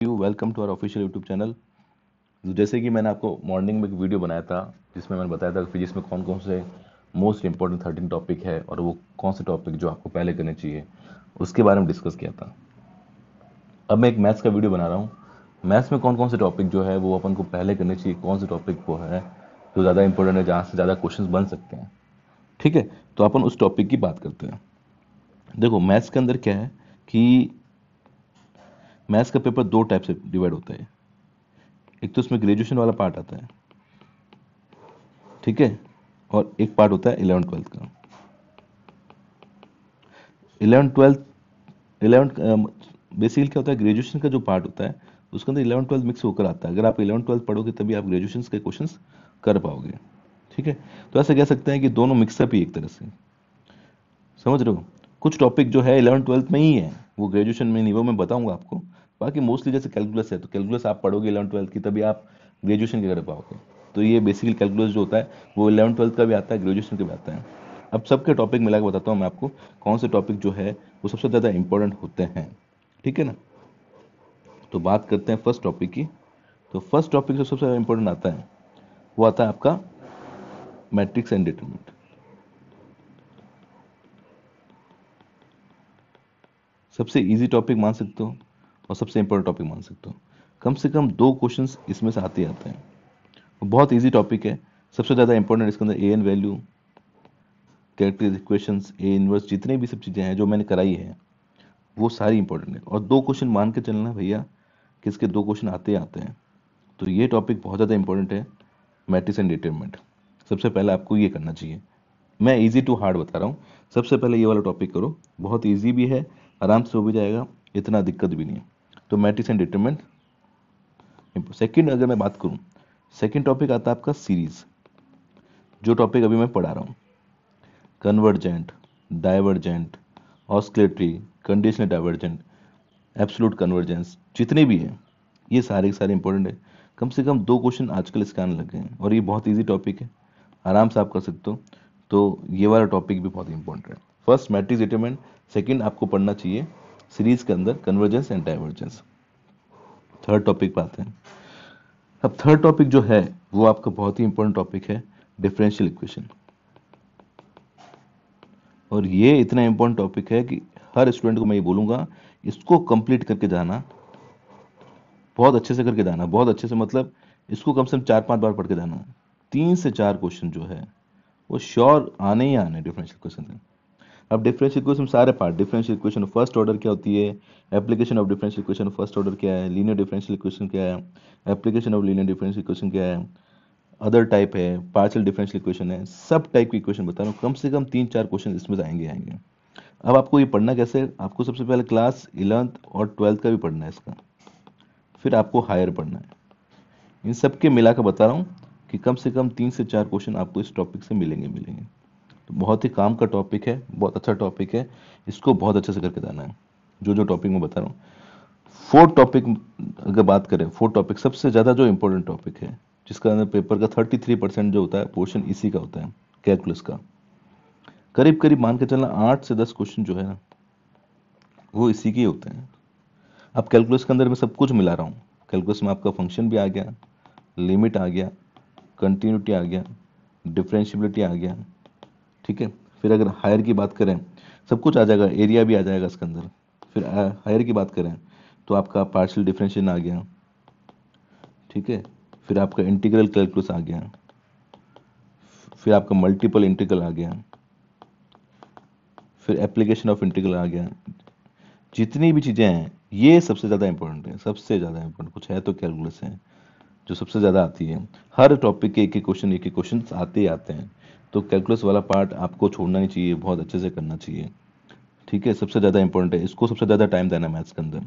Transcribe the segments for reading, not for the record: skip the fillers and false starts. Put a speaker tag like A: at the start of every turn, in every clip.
A: Welcome to our official YouTube channel. जैसे कि मैंने आपको मॉर्निंग में एक वीडियो बनाया था जिसमें मैंने बताया था कि फिजिक्स में कौन कौन से मोस्ट इंपॉर्टेंट 13 टॉपिक है और वो कौन से टॉपिक जो आपको पहले करने चाहिए उसके बारे में डिस्कस किया था। अब मैं एक मैथ्स का वीडियो बना रहा हूँ। मैथ्स में कौन कौन से टॉपिक जो है वो अपन को पहले करने चाहिए, कौन से टॉपिक वो है जो ज़्यादा इंपॉर्टेंट है, जहाँ से ज़्यादा क्वेश्चन बन सकते हैं। ठीक है, तो अपन उस टॉपिक की बात करते हैं। देखो मैथ्स के अंदर क्या है कि मैथ्स का पेपर दो टाइप से डिवाइड होता है। एक तो उसमें ग्रेजुएशन वाला पार्ट आता है, ठीक है, और एक पार्ट होता है 11th 12th का। 11th 12th बेसिकली क्या होता है, ग्रेजुएशन का जो पार्ट होता है उसके अंदर 11th 12th मिक्स होकर आता है। अगर आप 11th 12th पढ़ोगे तभी आप ग्रेजुएशन के क्वेश्चंस कर पाओगे। ठीक है, तो ऐसा कह सकते हैं कि दोनों मिक्सअप ही एक तरह से, समझ रहे हो। कुछ टॉपिक जो है 11th 12th में ही है, वो ग्रेजुएशन में नहीं, वो मैं बताऊंगा आपको। बाकी मोस्टली जैसे कैलकुलस है, तो कैलकुलस आप पढ़ोगे 11th 12th की तभी आप ग्रेजुएशन के कर पाओगे। तो ये बेसिकली कैलकुलस जो होता है वो 11th 12th का भी आता है, ग्रेजुएशन का भी आता है। अब सबके टॉपिक मिला के बताता हूँ मैं आपको कौन से टॉपिक जो है वो सबसे ज़्यादा इंपॉर्टेंट होते हैं। ठीक है ना, तो बात करते हैं फर्स्ट टॉपिक की। तो फर्स्ट टॉपिक जो सबसे ज़्यादा इंपॉर्टेंट आता है वो आता है आपका मैट्रिक्स एंड डिटरमिनेंट। सबसे इजी टॉपिक मान सकते हो और सबसे इंपॉर्टेंट टॉपिक मान सकते हो। कम से कम दो क्वेश्चंस इसमें से आते ही आते हैं। बहुत इजी टॉपिक है। सबसे ज़्यादा इंपॉर्टेंट इसके अंदर A N value, character equations, A inverse, जितनी भी सब चीज़ें हैं जो मैंने कराई है वो सारी इंपॉर्टेंट है। और दो क्वेश्चन मान के चलना भैया कि इसके दो क्वेश्चन आते ही आते हैं। तो ये टॉपिक बहुत ज़्यादा इंपॉर्टेंट है, मैट्रिक्स एंड डिटरमिनेंट। सबसे पहले आपको ये करना चाहिए। मैं इजी टू हार्ड बता रहा हूँ। सबसे पहले ये वाला टॉपिक करो, बहुत इजी भी है, आराम से हो भी जाएगा, इतना दिक्कत भी नहीं है। तो मैट्रिक्स एंड डिटरमिनेंट। सेकंड अगर मैं बात करूँ, सेकंड टॉपिक आता है आपका सीरीज, जो टॉपिक अभी मैं पढ़ा रहा हूँ। Convergent, divergent, oscillatory, conditional divergent, absolute convergence, जितने भी हैं ये सारे के सारे इंपॉर्टेंट है। कम से कम दो क्वेश्चन आजकल इसके आने लगे हैं और ये बहुत इजी टॉपिक है, आराम से आप कर सकते हो। तो ये वाला टॉपिक भी बहुत इंपॉर्टेंट है। फर्स्ट मैट्रिक्स डिटरमिनेंट, सेकंड आपको पढ़ना चाहिए सीरीज के अंदर convergence and divergence. Third topic पे आते हैं। अब थर्ड टॉपिक जो है वो आपका बहुत ही इंपॉर्टेंट टॉपिक है, डिफरेंशियल इक्वेशन। और ये इतना इंपॉर्टेंट टॉपिक है कि हर स्टूडेंट को मैं ये बोलूंगा, इसको कंप्लीट करके जाना, बहुत अच्छे से करके जाना। बहुत अच्छे से मतलब इसको कम से कम 4 5 बार पढ़ के जाना। 3 से 4 क्वेश्चन जो है वो श्योर आने ही आने डिफरेंशियल इक्वेशन से। अब डिफरेंशियल इक्वेशन सारे part, differential equation first order क्या होती है, application of differential equation first order क्या है, लीनियर डिफरेंशियल इक्वेशन क्या है, application of linear differential equation क्या है, अदर टाइप है, पार्शियल डिफरेंशियल इक्वेशन है, सब टाइप की इक्वेशन बता रहा हूँ। कम से कम 3 4 क्वेश्चन इसमें से आएंगे आएंगे। अब आपको ये पढ़ना कैसे है? आपको सबसे पहले क्लास 11th और 12th का भी पढ़ना है इसका, फिर आपको हायर पढ़ना है। इन सब के मिला कर बता रहा हूँ कि कम से कम 3 से 4 क्वेश्चन आपको इस टॉपिक से मिलेंगे मिलेंगे। तो बहुत ही काम का टॉपिक है, बहुत अच्छा टॉपिक है, इसको बहुत अच्छे से करके जाना है, जो जो टॉपिक मैं बता रहा हूँ। फोर्थ टॉपिक अगर बात करें, फोर्थ टॉपिक सबसे ज़्यादा जो इंपॉर्टेंट टॉपिक है, जिसका अंदर पेपर का 33% जो होता है पोर्शन इसी का होता है, कैलकुलस का। करीब करीब मान के चलना 8 से 10 क्वेश्चन जो है ना वो इसी के होते हैं। अब कैलकुलस के अंदर मैं सब कुछ मिला रहा हूँ। कैलकुलस में आपका फंक्शन भी आ गया, लिमिट आ गया, कंटिन्यूटी आ गया, डिफरेंशियबिलिटी आ गया। ठीक है, फिर अगर हायर की बात करें सब कुछ आ जाएगा, एरिया भी आ जाएगा इसके अंदर। फिर हायर की बात करें तो आपका पार्शियल डिफरेंशिएशन आ गया। ठीक है, फिर आपका इंटीग्रल कैलकुलस आ गया, फिर आपका मल्टीपल इंटीग्रल आ गया, फिर एप्लीकेशन ऑफ इंटीग्रल आ गया। जितनी भी चीज़ें हैं ये सबसे ज़्यादा इंपॉर्टेंट है, सबसे ज़्यादा इंपॉर्टेंट कुछ है तो कैलकुलस है, जो सबसे ज़्यादा आती है। हर टॉपिक के एक एक क्वेश्चन आते ही आते हैं। तो कैलकुलस वाला पार्ट आपको छोड़ना नहीं चाहिए, बहुत अच्छे से करना चाहिए। ठीक है, सबसे ज़्यादा इंपॉर्टेंट है, इसको सबसे ज़्यादा टाइम देना है मैथ्स के अंदर।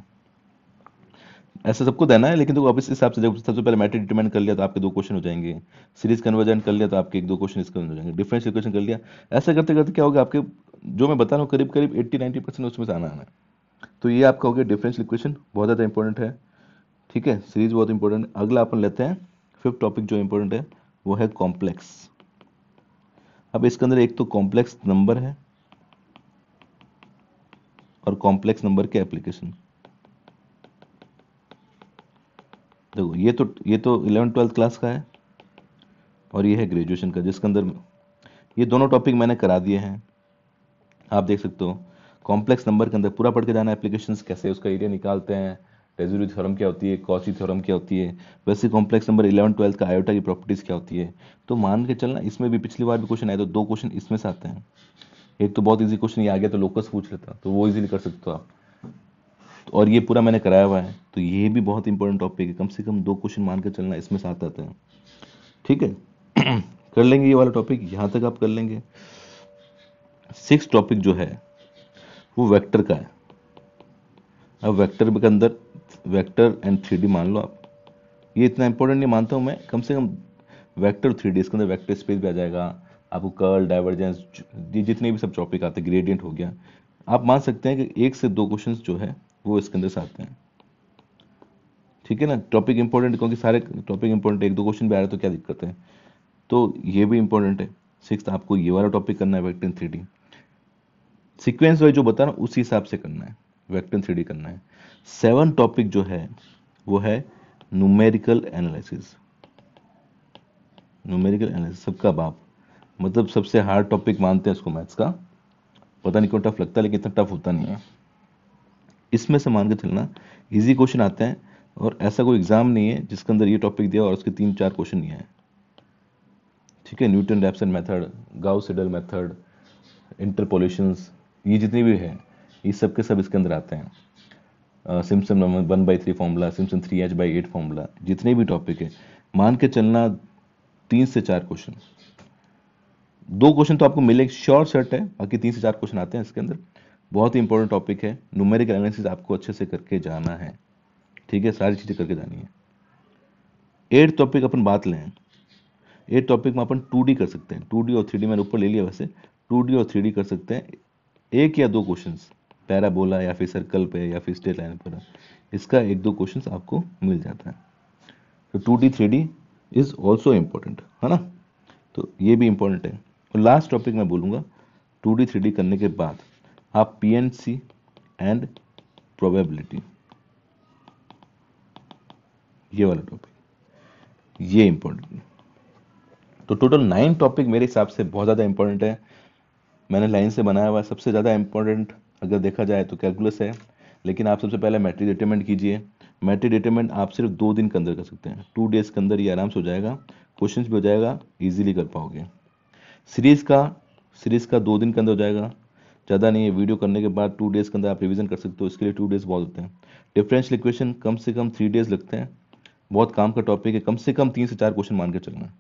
A: ऐसे सबको देना है, लेकिन देखो अब इस हिसाब से देखो, सबसे पहले मैट्रिक डिटरमाइन कर लिया तो आपके दो क्वेश्चन हो जाएंगे, सीरीज कन्वर्जेंट कर लिया तो आपके एक दो क्वेश्चन इसके अंदर हो जाएंगे, डिफरेंशियल इक्वेशन कर लिया। ऐसे करते करते क्या होगा, आपके जो मैं बता रहा हूँ करीब करीब 80 90% उसमें से आना आना है। तो ये आपका हो गया डिफरेंशियल इक्वेशन, बहुत ज़्यादा इंपॉर्टेंट है। ठीक है, सीरीज बहुत इंपॉर्टेंट। अगला अपन लेते हैं फिफ्थ टॉपिक जो इंपॉर्टेंट है, वो है कॉम्प्लेक्स। अब इसके अंदर एक तो कॉम्प्लेक्स नंबर है और कॉम्प्लेक्स नंबर के एप्लीकेशन। देखो ये तो 11th 12th क्लास का है और ये है ग्रेजुएशन का, जिसके अंदर ये दोनों टॉपिक मैंने करा दिए हैं। आप देख सकते हो कॉम्प्लेक्स नंबर के अंदर पूरा पढ़ के जाना, एप्लीकेशंस कैसे उसका एरिया निकालते हैं, रेसिड्यू थ्योरम क्या होती है, कॉची थ्योरम क्या होती है, वैसे कॉम्प्लेक्स नंबर 11th 12th का आयोटा की प्रॉपर्टीज क्या होती है। तो मान के चलना इसमें भी पिछली बार भी क्वेश्चन आए तो 2 क्वेश्चन इसमें से आते हैं। एक तो बहुत इजी क्वेश्चन ये आ गया तो लोकस पूछ लेता, तो वो इजीली कर सकते हो आप। और ये पूरा मैंने कराया हुआ है, तो ये भी बहुत इंपॉर्टेंट टॉपिक है, कम से कम 2 क्वेश्चन मान के चलना इसमें से आते हैं। ठीक है। कर लेंगे ये वाला टॉपिक, यहाँ तक आप कर लेंगे। 6 टॉपिक जो है वो वेक्टर का है। अब वेक्टर के अंदर वेक्टर एंड 3D मान लो आप, ये इतना इंपॉर्टेंट नहीं मानता हूँ मैं, कम से कम वेक्टर 3D, इसके अंदर वेक्टर स्पेस भी आ जाएगा आपको, कर्ल, डाइवर्जेंस, ये जितने भी सब टॉपिक आते हैं, ग्रेडियंट हो गया, आप मान सकते हैं कि 1 से 2 क्वेश्चंस जो है वो इसके अंदर से आते हैं। ठीक है ना, टॉपिक इंपॉर्टेंट, क्योंकि सारे टॉपिक इंपॉर्टेंट, 1-2 क्वेश्चन भी आ रहे तो क्या दिक्कत है। तो ये भी इंपॉर्टेंट है। 6 आपको ये वाला टॉपिक करना है, वेक्टर 3D सीक्वेंस वाइज जो बता रहा हूँ उसी हिसाब से करना है, वेक्टर 3D करना है। 7 टॉपिक जो है वो है न्यूमेरिकल एनालिसिस। न्यूमेरिकल एनालिसिस सबका बाप, मतलब सबसे हार्ड टॉपिक मानते हैं इसको मैथ्स का। पता नहीं क्यों टफ लगता है, लेकिन इतना टफ होता नहीं है। इसमें से मान के चलना इजी क्वेश्चन आते हैं, और ऐसा कोई एग्जाम नहीं है जिसके अंदर ये टॉपिक दिया और उसके 3-4 क्वेश्चन नहीं आए। ठीक है, Newton Raphson method, Gauss Seidel method, interpolations, ये जितनी भी है ये सब के सब इसके अंदर आते हैं। Simpson 1/3 formula, Simpson 3h/8 formula, जितने भी टॉपिक है मान के चलना 3 से 4 क्वेश्चन। 2 क्वेश्चन तो आपको मिलेगा, श्योर शर्ट है, बाकी 3 से 4 क्वेश्चन आते हैं इसके अंदर। बहुत ही इंपॉर्टेंट टॉपिक है, न्यूमेरिकल एनालिसिस आपको अच्छे से करके जाना है। ठीक है, सारी चीज़ें करके जानी है। 8 टॉपिक अपन बात लें, 8 टॉपिक में अपन 2D कर सकते हैं, 2D और 3D मैंने ऊपर ले लिया, वैसे 2D और 3D कर सकते हैं। 1 या 2 क्वेश्चंस पैराबोला या फिर सर्कल पे या फिर स्ट्रेट लाइन पर, इसका 1-2 क्वेश्चंस आपको मिल जाता है। तो 2D 3D is also important, है ना। तो ये भी इम्पोर्टेंट है। और लास्ट टॉपिक मैं बोलूँगा, 2D 3D करने के बाद आप PNC एंड प्रोबेबिलिटी, ये वाला टॉपिक ये इम्पोर्टेंट है। तो टोटल 9 टॉपिक मेरे हिसाब से बहुत ज़्यादा इंपॉर्टेंट है, मैंने लाइन से बनाया हुआ है। सबसे ज़्यादा इंपॉर्टेंट अगर देखा जाए तो कैलकुलस है, लेकिन आप सबसे पहले मैट्रिक डिटरमिनेंट कीजिए। मैट्रिक डिटरमिनेंट आप सिर्फ 2 दिन के अंदर कर सकते हैं, 2 डेज के अंदर ये आराम से हो जाएगा, क्वेश्चंस भी हो जाएगा, इजीली कर पाओगे। सीरीज़ का 2 दिन के अंदर हो जाएगा, ज़्यादा नहीं है। वीडियो करने के बाद 2 डेज के अंदर आप रिवीजन कर सकते हो, इसके लिए 2 डेज बहुत होते हैं। डिफरेंशियल इक्वेशन कम से कम 3 डेज लगते हैं, बहुत काम का टॉपिक है, कम से कम 3 से 4 क्वेश्चन मान के चलना।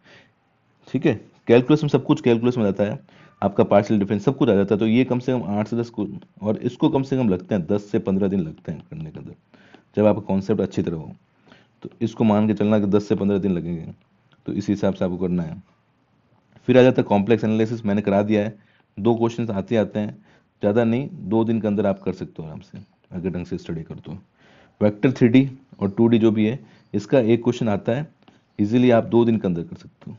A: ठीक है, कैलकुलस में सब कुछ कैलकुलस में आता है, आपका पार्शियल डिफरेंस सब कुछ आ जाता है। तो ये कम से कम 8 से 10 और इसको कम से कम लगते हैं 10 से 15 दिन लगते हैं करने के अंदर, जब आपका कॉन्सेप्ट अच्छी तरह हो। तो इसको मान के चलना कि 10 से 15 दिन लगेंगे, तो इस हिसाब से आपको करना है। फिर आ जाता है कॉम्प्लेक्स एनालिसिस, मैंने करा दिया है, 2 क्वेश्चन आते हैं, ज़्यादा नहीं, 2 दिन के अंदर आप कर सकते हो आराम से, अगर ढंग से स्टडी कर तो। वेक्टर 3D और 2D जो भी है, इसका 1 क्वेश्चन आता है, इजीली आप 2 दिन के अंदर कर सकते हो।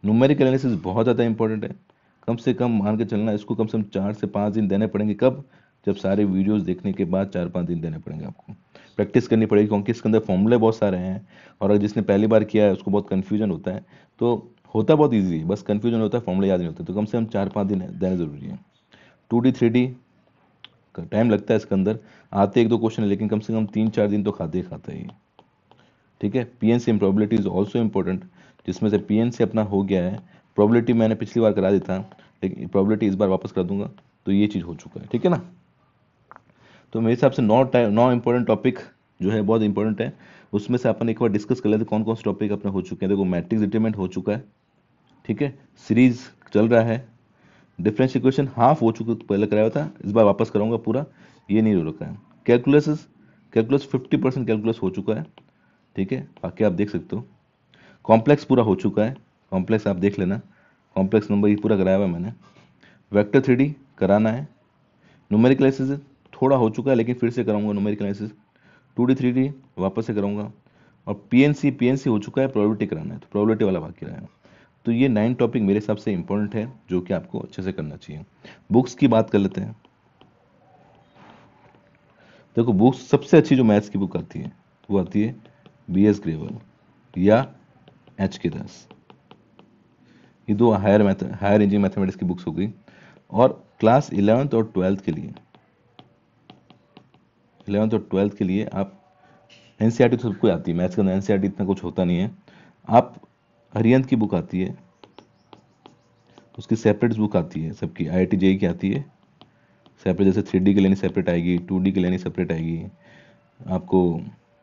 A: न्यूमेरिकल एनालिसिस बहुत ज़्यादा इंपॉर्टेंट है, कम से कम मान के चलना इसको कम से कम 4 से 5 दिन देने पड़ेंगे। कब? जब सारे वीडियोस देखने के बाद 4-5 दिन देने पड़ेंगे आपको, प्रैक्टिस करनी पड़ेगी, क्योंकि इसके अंदर फॉर्मूले बहुत सारे हैं, और अगर जिसने पहली बार किया है उसको बहुत कन्फ्यूजन होता है। तो होता बहुत ईजी है, बस कन्फ्यूजन होता है, फॉर्मूले याद नहीं होते। तो कम से कम 4-5 दिन देना ज़रूरी है। 2D 3D का टाइम लगता है इसके अंदर, आते 1-2 क्वेश्चन है, लेकिन कम से कम 3-4 दिन तो खाते ही खाता है ये। ठीक है, PNC and probability is also important, जिसमें से PNC अपना हो गया है, प्रोबेबिलिटी मैंने पिछली बार करा दी था, लेकिन प्रोबेबिलिटी इस बार वापस कर दूंगा, तो ये चीज़ हो चुका है। ठीक है ना। तो मेरे हिसाब से 9 इंपॉर्टेंट टॉपिक जो है बहुत इंपॉर्टेंट है, उसमें से अपन एक बार डिस्कस कर लेते कौन कौन से टॉपिक अपने हो चुके हैं। देखो, मैट्रिक्स डिटरमिनेंट हो चुका है, ठीक है, सीरीज चल रहा है, डिफरेंशियल इक्वेशन हाफ हो चुका, पहले कराया था, इस बार वापस कराऊंगा पूरा, ये नहीं रुका है। कैलकुलस 50% कैलकुलस हो चुका है। ठीक है, बाकी आप देख सकते हो। कॉम्प्लेक्स पूरा हो चुका है, कॉम्प्लेक्स आप देख लेना, कॉम्प्लेक्स नंबर ये पूरा कराया हुआ है मैंने। वेक्टर 3D कराना है। न्यूमेरिकल एनालिसिस थोड़ा हो चुका है, लेकिन फिर से कराऊंगा न्यूमेरिकल एनालिसिस। 2D 3D वापस से कराऊंगा। और PNC हो चुका है, प्रोबेबिलिटी कराना है, तो प्रोबेबिलिटी वाला बाकी रहेगा। तो ये 9 टॉपिक मेरे हिसाब से इंपॉर्टेंट है, जो कि आपको अच्छे से करना चाहिए। बुक्स की बात कर लेते हैं। देखो, बुक्स सबसे अच्छी जो मैथ्स की बुक आती है वो आती है बी एस ग्रेवल या एच के दास। ये दो हायर इंजीनियरिंग मैथमेटिक्स की बुक्स हो गई। और क्लास 11th और 12th के लिए, 11th और 12th के लिए आप एनसीईआरटी तो सबको आती है, मैथ्स के अंदर एनसीईआरटी इतना कुछ होता नहीं है। आप अरिहंत की बुक आती है, उसकी सेपरेट बुक आती है, सबकी आईआईटी जेईई की आती है सेपरेट, जैसे 3D की लेनी सेपरेट आएगी, 2D की लेनी सेपरेट आएगी, आपको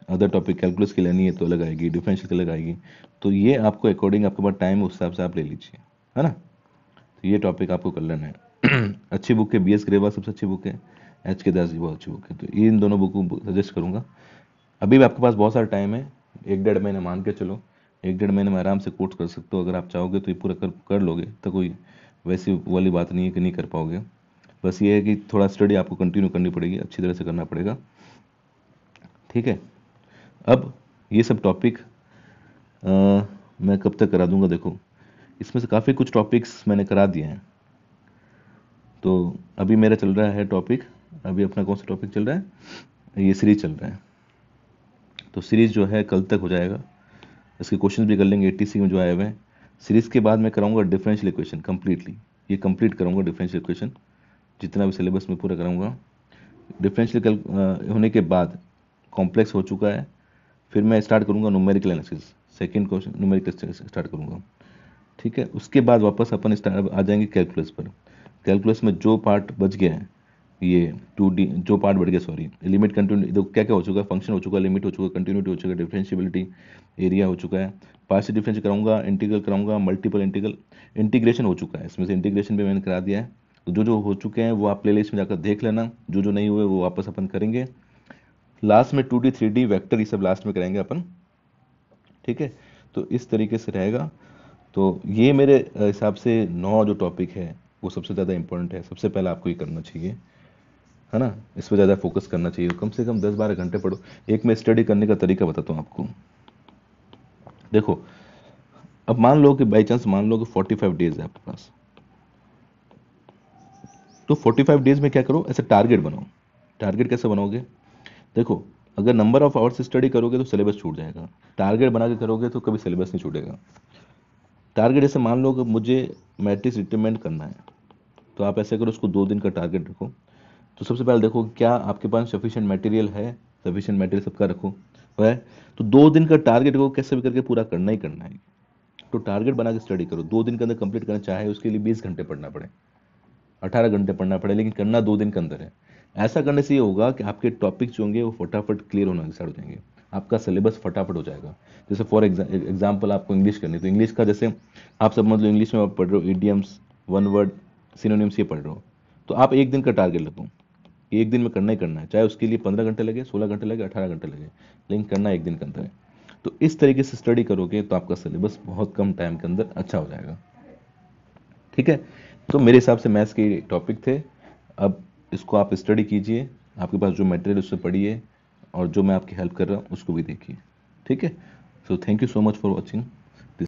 A: अदर टॉपिक कैलकुलस की लेनी है तो अलग आएगी, डिफरेंशियल की अलग आएगी। तो ये आपको अकॉर्डिंग आपके पास टाइम उस हिसाब से आप ले लीजिए, है ना। तो ये टॉपिक आपको कर लेना है। अच्छी बुक है, बीएस ग्रेवा सबसे अच्छी बुक है, एच के दास जी बहुत अच्छी बुक है। तो इन दोनों बुक को सजेस्ट करूंगा। अभी भी आपके पास बहुत सारा टाइम है, 1-1.5 महीने मान के चलो, 1-1.5 महीने में आराम से कोर्स कर सकते हो। अगर आप चाहोगे तो ये पूरा कर लोगे, तो कोई वैसी वाली बात नहीं है कि नहीं कर पाओगे। बस ये है कि थोड़ा स्टडी आपको कंटिन्यू करनी पड़ेगी, अच्छी तरह से करना पड़ेगा, ठीक है। अब ये सब टॉपिक मैं कब तक करा दूंगा, देखो इसमें से काफ़ी कुछ टॉपिक्स मैंने करा दिए हैं। तो अभी मेरा चल रहा है टॉपिक, अभी अपना कौन सा टॉपिक चल रहा है, ये सीरीज चल रहा है। तो सीरीज जो है कल तक हो जाएगा, इसके क्वेश्चन भी कर लेंगे 80 में जो आए हुए हैं। सीरीज के बाद मैं कराऊंगा डिफरेंशियल इक्वेशन कंप्लीटली, ये कंप्लीट करूंगा डिफरेंशियल इक्वेशन, जितना भी सिलेबस में पूरा कराऊंगा। डिफरेंशियल होने के बाद कॉम्प्लेक्स हो चुका है, फिर मैं स्टार्ट करूंगा numerical analysis, second question numerical start करूंगा, ठीक है। उसके बाद वापस अपन आ जाएंगे कैलकुलस पर। कैलकुलस में जो पार्ट बच गया है, ये 2D जो पार्ट बढ़ गया, सॉरी, लिमिट कंटिन्यू, देखो क्या क्या हो चुका है, फंक्शन हो चुका है, लिमिट हो चुका है, कंटिन्यूटी हो चुका है, डिफरेंशियबिलिटी, एरिया हो चुका है, पार्शियल डिफरेंस कराऊंगा, इंटीग्रल कराऊंगा, मल्टीपल इंटीग्रल, इंटीग्रेशन हो चुका है, इसमें से इंटीग्रेशन भी मैंने करा दिया है। तो जो जो हो चुके हैं वो आप प्लेलिस्ट में जाकर देख लेना, जो जो नहीं हुए वो वापस अपन करेंगे। लास्ट में 2D 3D वेक्टर ये सब लास्ट में करेंगे अपन, ठीक है। तो इस तरीके से रहेगा। तो ये मेरे हिसाब से 9 जो टॉपिक है वो सबसे ज़्यादा इंपॉर्टेंट है, सबसे पहले आपको ये करना चाहिए, है ना। इस पर ज़्यादा फोकस करना चाहिए, कम से कम 10-12 घंटे पढ़ो। एक मैं स्टडी करने का तरीका बताता हूँ आपको। देखो अब मान लो कि बाई चांस मान लो कि 45 डेज है आपके पास, तो 45 डेज में क्या करो, ऐसे टारगेट बनाओ। टारगेट कैसे बनाओगे, देखो अगर नंबर ऑफ आवर्स स्टडी करोगे तो सिलेबस छूट जाएगा, टारगेट बना के करोगे तो कभी सिलेबस नहीं छूटेगा। टारगेट जैसे मान लो कि मुझे मैट्रिक्स डिटरमिनेट करना है, तो आप ऐसे करो, उसको 2 दिन का टारगेट रखो। तो सबसे पहले देखो क्या आपके पास सफिशिएंट मटेरियल है, सफिशिएंट मटेरियल सबका रखो है। तो 2 दिन का टारगेट को कैसे भी करके पूरा करना ही करना है। तो टारगेट बना के स्टडी करो, 2 दिन के अंदर कंप्लीट करना, चाहे उसके लिए 20 घंटे पढ़ना पड़े, 18 घंटे पढ़ना पड़े, लेकिन करना 2 दिन के अंदर है। ऐसा करने से ये होगा कि आपके टॉपिक्स जो होंगे वो फटाफट क्लियर होना स्टार्ट हो जाएंगे, आपका सिलेबस फटाफट हो जाएगा। जैसे फॉर एग्जाम्पल आपको इंग्लिश करनी है, तो इंग्लिश का जैसे आप सब मतलब इंग्लिश में आप पढ़ रहे हो इडियम्स, वन वर्ड सिनोनिम्स, ये पढ़ रहे हो, तो आप 1 दिन का टारगेट रखो, 1 दिन में करना ही करना है, चाहे उसके लिए 15 घंटे लगे, 16 घंटे लगे, 18 घंटे लगे, लेकिन करना 1 दिन के अंदर है। तो इस तरीके से स्टडी करोगे तो आपका सिलेबस बहुत कम टाइम के अंदर अच्छा हो जाएगा, ठीक है। तो मेरे हिसाब से मैथ्स के टॉपिक थे। अब इसको आप स्टडी कीजिए, आपके पास जो मटेरियल उससे पढ़िए, और जो मैं आपकी हेल्प कर रहा हूँ उसको भी देखिए, ठीक है। So thank you so much for watching.